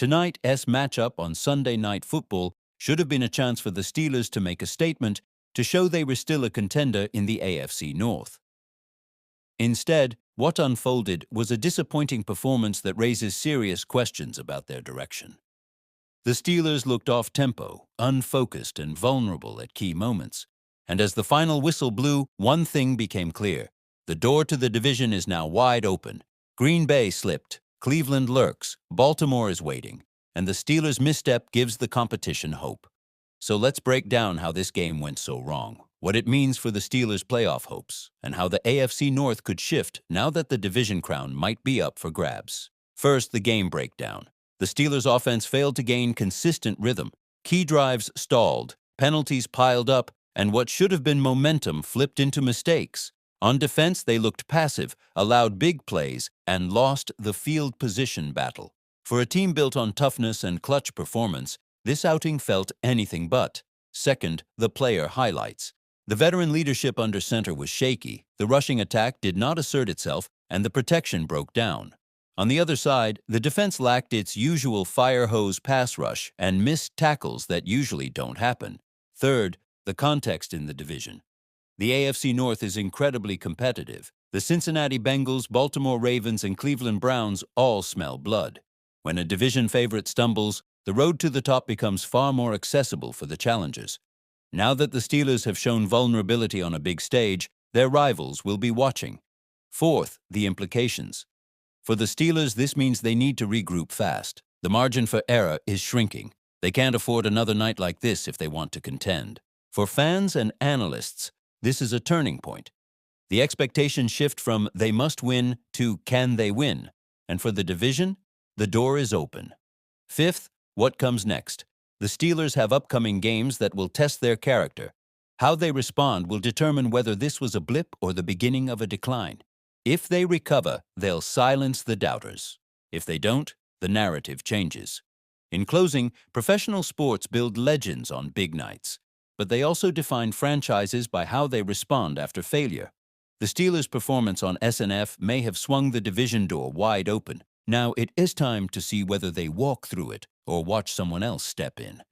Tonight's matchup on Sunday Night Football should have been a chance for the Steelers to make a statement to show they were still a contender in the AFC North. Instead, what unfolded was a disappointing performance that raises serious questions about their direction. The Steelers looked off-tempo, unfocused and vulnerable at key moments. And as the final whistle blew, one thing became clear. The door to the division is now wide open. Green Bay slipped, Cleveland lurks, Baltimore is waiting, and the Steelers' misstep gives the competition hope. So let's break down how this game went so wrong, what it means for the Steelers' playoff hopes, and how the AFC North could shift now that the division crown might be up for grabs. First, the game breakdown. The Steelers' offense failed to gain consistent rhythm. Key drives stalled, penalties piled up, and what should have been momentum flipped into mistakes. On defense, they looked passive, allowed big plays, and lost the field position battle. For a team built on toughness and clutch performance, this outing felt anything but. Second, the player highlights. The veteran leadership under center was shaky, the rushing attack did not assert itself, and the protection broke down. On the other side, the defense lacked its usual fire hose pass rush and missed tackles that usually don't happen. Third, the context in the division. The AFC North is incredibly competitive. The Cincinnati Bengals, Baltimore Ravens, and Cleveland Browns all smell blood. When a division favorite stumbles, the road to the top becomes far more accessible for the challengers. Now that the Steelers have shown vulnerability on a big stage, their rivals will be watching. Fourth, the implications. For the Steelers, this means they need to regroup fast. The margin for error is shrinking. They can't afford another night like this if they want to contend. For fans and analysts, this is a turning point. The expectations shift from they must win to can they win. And for the division, the door is open. Fifth, what comes next? The Steelers have upcoming games that will test their character. How they respond will determine whether this was a blip or the beginning of a decline. If they recover, they'll silence the doubters. If they don't, the narrative changes. In closing, professional sports build legends on big nights, but they also define franchises by how they respond after failure. The Steelers' performance on SNF may have swung the division door wide open. Now it is time to see whether they walk through it or watch someone else step in.